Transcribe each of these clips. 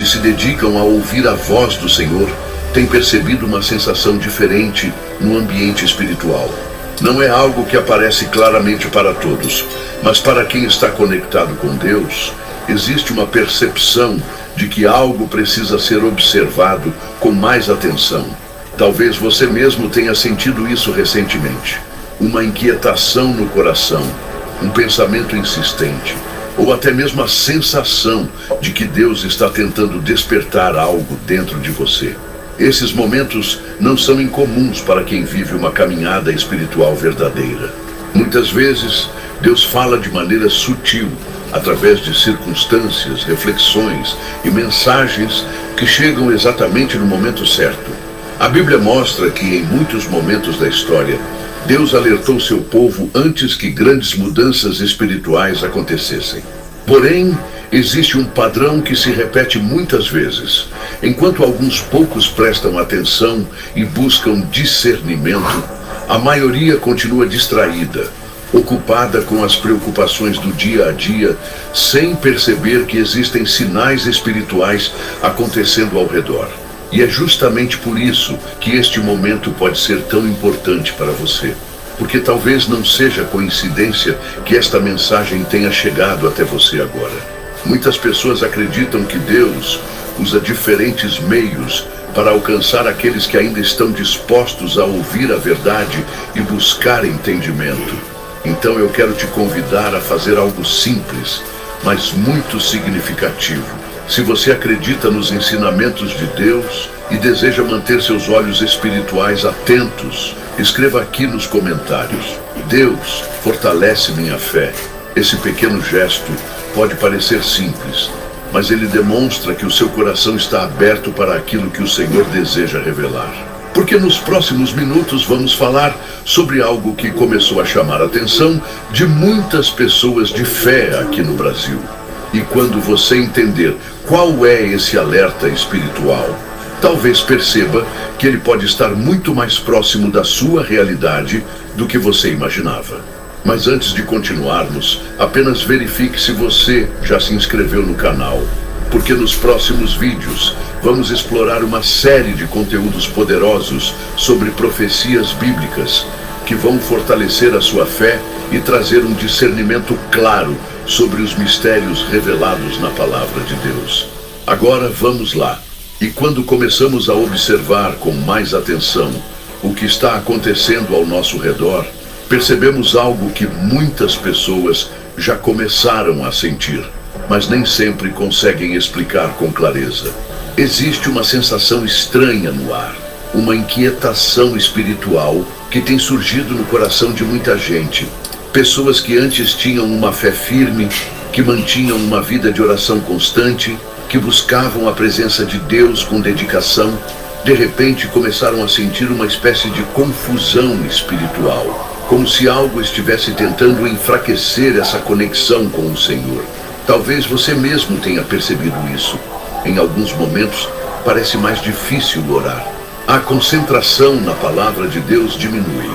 se dedicam a ouvir a voz do Senhor têm percebido uma sensação diferente no ambiente espiritual. Não é algo que aparece claramente para todos, mas para quem está conectado com Deus, existe uma percepção de que algo precisa ser observado com mais atenção. Talvez você mesmo tenha sentido isso recentemente. Uma inquietação no coração, um pensamento insistente, ou até mesmo a sensação de que Deus está tentando despertar algo dentro de você. Esses momentos não são incomuns para quem vive uma caminhada espiritual verdadeira. Muitas vezes, Deus fala de maneira sutil, através de circunstâncias, reflexões e mensagens que chegam exatamente no momento certo. A Bíblia mostra que em muitos momentos da história, Deus alertou seu povo antes que grandes mudanças espirituais acontecessem. Porém, existe um padrão que se repete muitas vezes. Enquanto alguns poucos prestam atenção e buscam discernimento, a maioria continua distraída, ocupada com as preocupações do dia a dia, sem perceber que existem sinais espirituais acontecendo ao redor. E é justamente por isso que este momento pode ser tão importante para você. Porque talvez não seja coincidência que esta mensagem tenha chegado até você agora. Muitas pessoas acreditam que Deus usa diferentes meios para alcançar aqueles que ainda estão dispostos a ouvir a verdade e buscar entendimento. Então eu quero te convidar a fazer algo simples, mas muito significativo. Se você acredita nos ensinamentos de Deus e deseja manter seus olhos espirituais atentos, escreva aqui nos comentários: Deus, fortalece minha fé. Esse pequeno gesto pode parecer simples, mas ele demonstra que o seu coração está aberto para aquilo que o Senhor deseja revelar. Porque nos próximos minutos vamos falar sobre algo que começou a chamar a atenção de muitas pessoas de fé aqui no Brasil. E quando você entender qual é esse alerta espiritual, talvez perceba que ele pode estar muito mais próximo da sua realidade do que você imaginava. Mas antes de continuarmos, apenas verifique se você já se inscreveu no canal, porque nos próximos vídeos vamos explorar uma série de conteúdos poderosos sobre profecias bíblicas que vão fortalecer a sua fé e trazer um discernimento claro sobre os mistérios revelados na palavra de Deus. Agora vamos lá. E quando começamos a observar com mais atenção o que está acontecendo ao nosso redor, percebemos algo que muitas pessoas já começaram a sentir, mas nem sempre conseguem explicar com clareza. Existe uma sensação estranha no ar, uma inquietação espiritual que tem surgido no coração de muita gente. Pessoas que antes tinham uma fé firme, que mantinham uma vida de oração constante, que buscavam a presença de Deus com dedicação, de repente começaram a sentir uma espécie de confusão espiritual, como se algo estivesse tentando enfraquecer essa conexão com o Senhor. Talvez você mesmo tenha percebido isso. Em alguns momentos, parece mais difícil orar. A concentração na palavra de Deus diminui.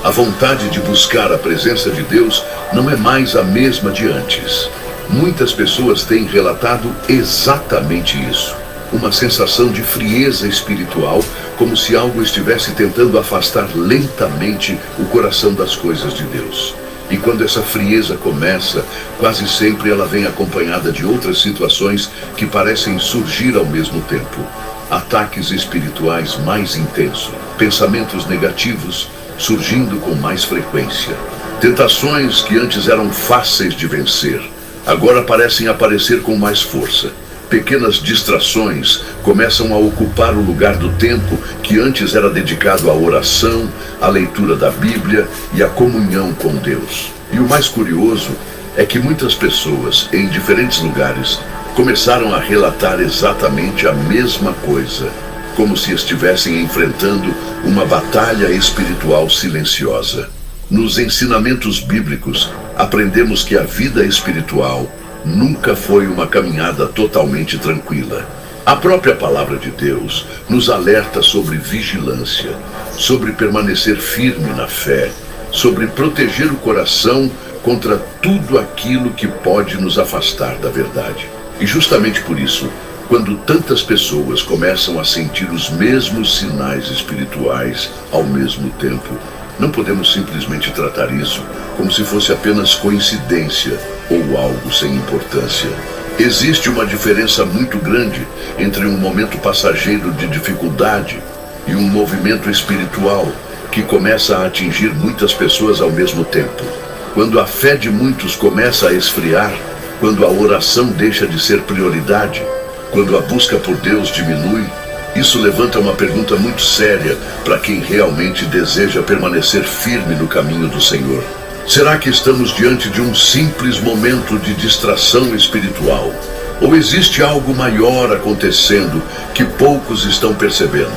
A vontade de buscar a presença de Deus não é mais a mesma de antes. Muitas pessoas têm relatado exatamente isso. Uma sensação de frieza espiritual, como se algo estivesse tentando afastar lentamente o coração das coisas de Deus. E quando essa frieza começa, quase sempre ela vem acompanhada de outras situações que parecem surgir ao mesmo tempo. Ataques espirituais mais intensos, pensamentos negativos surgindo com mais frequência. Tentações que antes eram fáceis de vencer, agora parecem aparecer com mais força. Pequenas distrações começam a ocupar o lugar do tempo que antes era dedicado à oração, à leitura da Bíblia e à comunhão com Deus. E o mais curioso é que muitas pessoas, em diferentes lugares, começaram a relatar exatamente a mesma coisa, como se estivessem enfrentando uma batalha espiritual silenciosa. Nos ensinamentos bíblicos, aprendemos que a vida espiritual nunca foi uma caminhada totalmente tranquila. A própria palavra de Deus nos alerta sobre vigilância, sobre permanecer firme na fé, sobre proteger o coração contra tudo aquilo que pode nos afastar da verdade. E justamente por isso, Quando tantas pessoas começam a sentir os mesmos sinais espirituais ao mesmo tempo, não podemos simplesmente tratar isso como se fosse apenas coincidência ou algo sem importância. Existe uma diferença muito grande entre um momento passageiro de dificuldade e um movimento espiritual que começa a atingir muitas pessoas ao mesmo tempo. Quando a fé de muitos começa a esfriar, quando a oração deixa de ser prioridade, quando a busca por Deus diminui, isso levanta uma pergunta muito séria para quem realmente deseja permanecer firme no caminho do Senhor. Será que estamos diante de um simples momento de distração espiritual? Ou existe algo maior acontecendo que poucos estão percebendo?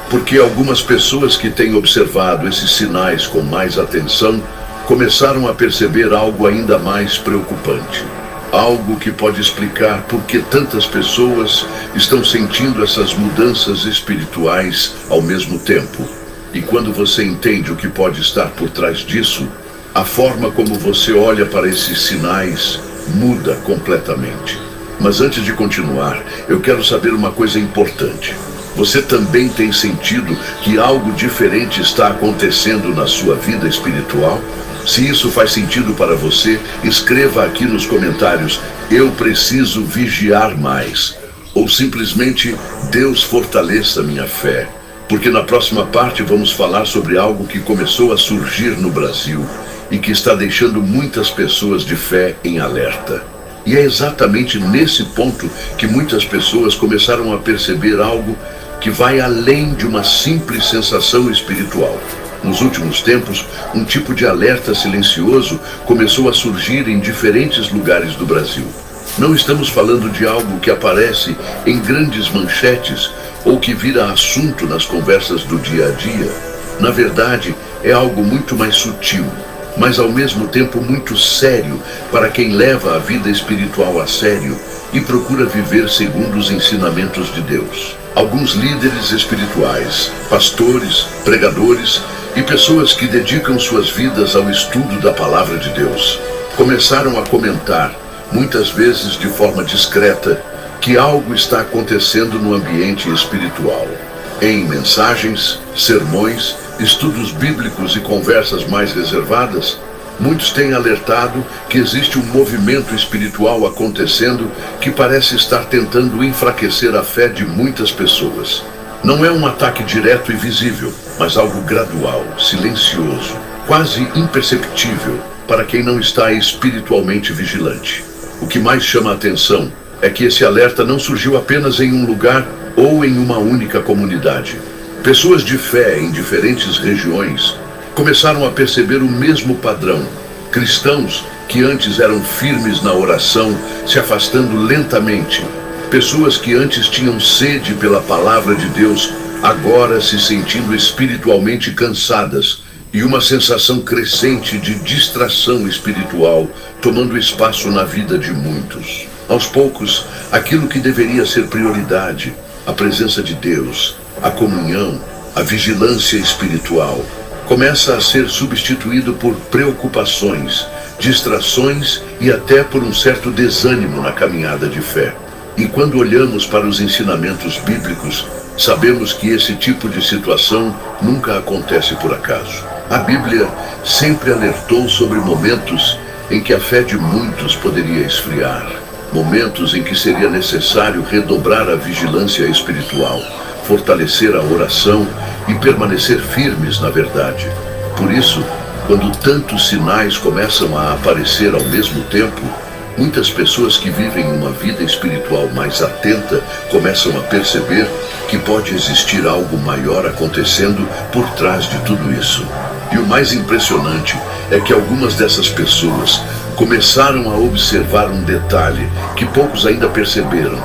Porque algumas pessoas que têm observado esses sinais com mais atenção começaram a perceber algo ainda mais preocupante. Algo que pode explicar por que tantas pessoas estão sentindo essas mudanças espirituais ao mesmo tempo. E quando você entende o que pode estar por trás disso, a forma como você olha para esses sinais muda completamente. Mas antes de continuar, eu quero saber uma coisa importante. Você também tem sentido que algo diferente está acontecendo na sua vida espiritual? Se isso faz sentido para você, escreva aqui nos comentários: eu preciso vigiar mais. Ou simplesmente: Deus fortaleça minha fé. Porque na próxima parte vamos falar sobre algo que começou a surgir no Brasil e que está deixando muitas pessoas de fé em alerta. E é exatamente nesse ponto que muitas pessoas começaram a perceber algo que vai além de uma simples sensação espiritual. Nos últimos tempos, um tipo de alerta silencioso começou a surgir em diferentes lugares do Brasil. Não estamos falando de algo que aparece em grandes manchetes ou que vira assunto nas conversas do dia a dia. Na verdade, é algo muito mais sutil, mas ao mesmo tempo muito sério para quem leva a vida espiritual a sério e procura viver segundo os ensinamentos de Deus. Alguns líderes espirituais, pastores, pregadores e pessoas que dedicam suas vidas ao estudo da palavra de Deus começaram a comentar, muitas vezes de forma discreta, que algo está acontecendo no ambiente espiritual. Em mensagens, sermões, estudos bíblicos e conversas mais reservadas, muitos têm alertado que existe um movimento espiritual acontecendo que parece estar tentando enfraquecer a fé de muitas pessoas. Não é um ataque direto e visível, mas algo gradual, silencioso, quase imperceptível para quem não está espiritualmente vigilante. O que mais chama a atenção é que esse alerta não surgiu apenas em um lugar ou em uma única comunidade. Pessoas de fé em diferentes regiões começaram a perceber o mesmo padrão. Cristãos que antes eram firmes na oração, se afastando lentamente. Pessoas que antes tinham sede pela palavra de Deus, agora se sentindo espiritualmente cansadas, e uma sensação crescente de distração espiritual tomando espaço na vida de muitos. Aos poucos, aquilo que deveria ser prioridade, a presença de Deus, a comunhão, a vigilância espiritual, começa a ser substituído por preocupações, distrações e até por um certo desânimo na caminhada de fé. E quando olhamos para os ensinamentos bíblicos, sabemos que esse tipo de situação nunca acontece por acaso. A Bíblia sempre alertou sobre momentos em que a fé de muitos poderia esfriar, momentos em que seria necessário redobrar a vigilância espiritual, fortalecer a oração e permanecer firmes na verdade. Por isso, quando tantos sinais começam a aparecer ao mesmo tempo, muitas pessoas que vivem uma vida espiritual mais atenta começam a perceber que pode existir algo maior acontecendo por trás de tudo isso. E o mais impressionante é que algumas dessas pessoas começaram a observar um detalhe que poucos ainda perceberam.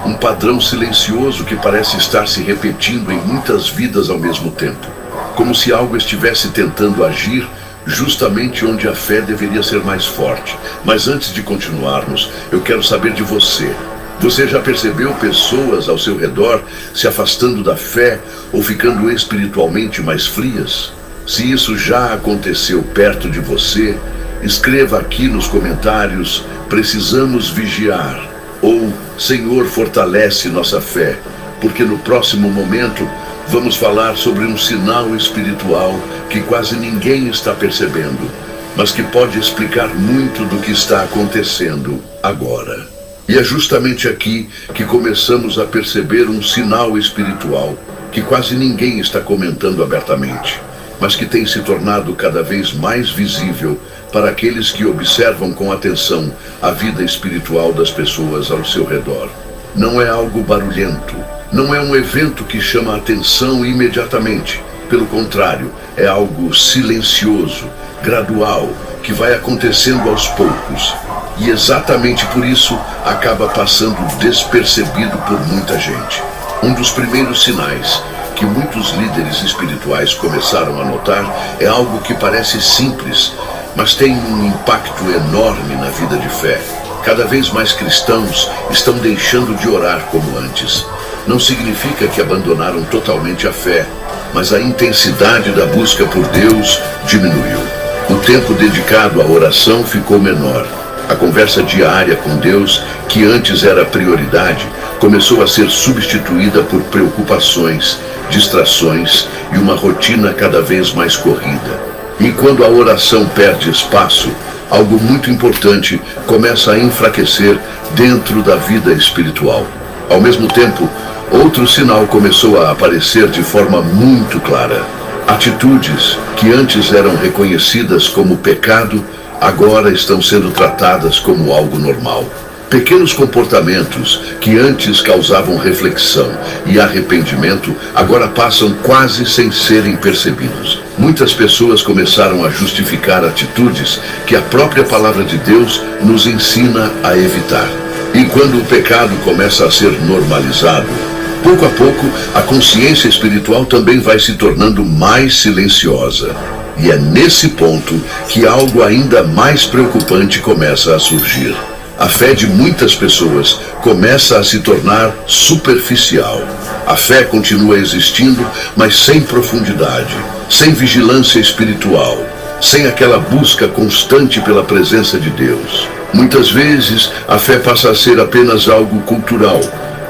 Um padrão silencioso que parece estar se repetindo em muitas vidas ao mesmo tempo. Como se algo estivesse tentando agir justamente onde a fé deveria ser mais forte. Mas antes de continuarmos, eu quero saber de você. Você já percebeu pessoas ao seu redor se afastando da fé ou ficando espiritualmente mais frias? Se isso já aconteceu perto de você, escreva aqui nos comentários: precisamos vigiar. ou Senhor, fortalece nossa fé, porque no próximo momento vamos falar sobre um sinal espiritual que quase ninguém está percebendo, mas que pode explicar muito do que está acontecendo agora. E é justamente aqui que começamos a perceber um sinal espiritual que quase ninguém está comentando abertamente, mas que tem se tornado cada vez mais visível para aqueles que observam com atenção a vida espiritual das pessoas ao seu redor. Não é algo barulhento, não é um evento que chama a atenção imediatamente. Pelo contrário, é algo silencioso, gradual, que vai acontecendo aos poucos. E exatamente por isso acaba passando despercebido por muita gente. Um dos primeiros sinais que muitos líderes espirituais começaram a notar é algo que parece simples, mas tem um impacto enorme na vida de fé. Cada vez mais cristãos estão deixando de orar como antes. Não significa que abandonaram totalmente a fé, mas a intensidade da busca por Deus diminuiu. O tempo dedicado à oração ficou menor. A conversa diária com Deus, que antes era prioridade, começou a ser substituída por preocupações, distrações e uma rotina cada vez mais corrida. E quando a oração perde espaço, algo muito importante começa a enfraquecer dentro da vida espiritual. Ao mesmo tempo, outro sinal começou a aparecer de forma muito clara. Atitudes que antes eram reconhecidas como pecado, agora estão sendo tratadas como algo normal. Pequenos comportamentos que antes causavam reflexão e arrependimento, agora passam quase sem serem percebidos. Muitas pessoas começaram a justificar atitudes que a própria palavra de Deus nos ensina a evitar. E quando o pecado começa a ser normalizado, pouco a pouco, a consciência espiritual também vai se tornando mais silenciosa. E é nesse ponto que algo ainda mais preocupante começa a surgir. A fé de muitas pessoas começa a se tornar superficial. A fé continua existindo, mas sem profundidade, sem vigilância espiritual, sem aquela busca constante pela presença de Deus. Muitas vezes, a fé passa a ser apenas algo cultural,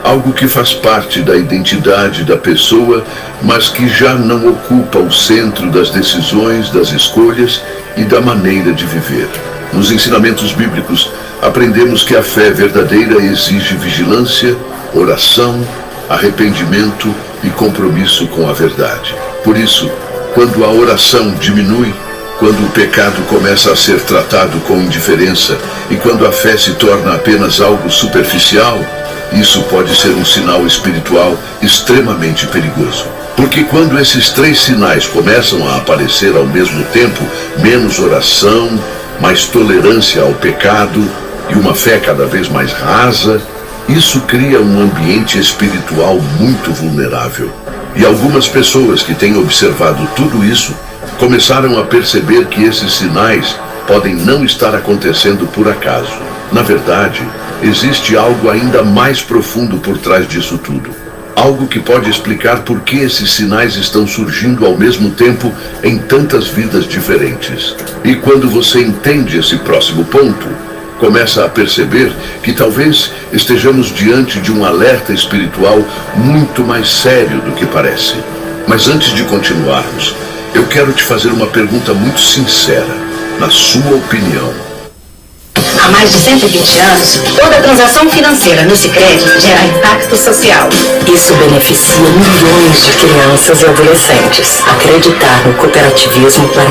algo que faz parte da identidade da pessoa, mas que já não ocupa o centro das decisões, das escolhas e da maneira de viver. Nos ensinamentos bíblicos, aprendemos que a fé verdadeira exige vigilância, oração, arrependimento e compromisso com a verdade. Por isso, quando a oração diminui, quando o pecado começa a ser tratado com indiferença e quando a fé se torna apenas algo superficial, isso pode ser um sinal espiritual extremamente perigoso. Porque quando esses três sinais começam a aparecer ao mesmo tempo, menos oração, mais tolerância ao pecado e uma fé cada vez mais rasa, isso cria um ambiente espiritual muito vulnerável. E algumas pessoas que têm observado tudo isso começaram a perceber que esses sinais podem não estar acontecendo por acaso. Na verdade, existe algo ainda mais profundo por trás disso tudo. Algo que pode explicar por que esses sinais estão surgindo ao mesmo tempo em tantas vidas diferentes. E quando você entende esse próximo ponto, começa a perceber que talvez estejamos diante de um alerta espiritual muito mais sério do que parece. Mas antes de continuarmos, eu quero te fazer uma pergunta muito sincera. Na sua opinião, há mais de 120 anos, toda transação financeira no Sicredi gera impacto social. Isso beneficia milhões de crianças e adolescentes. Acreditar no cooperativismo para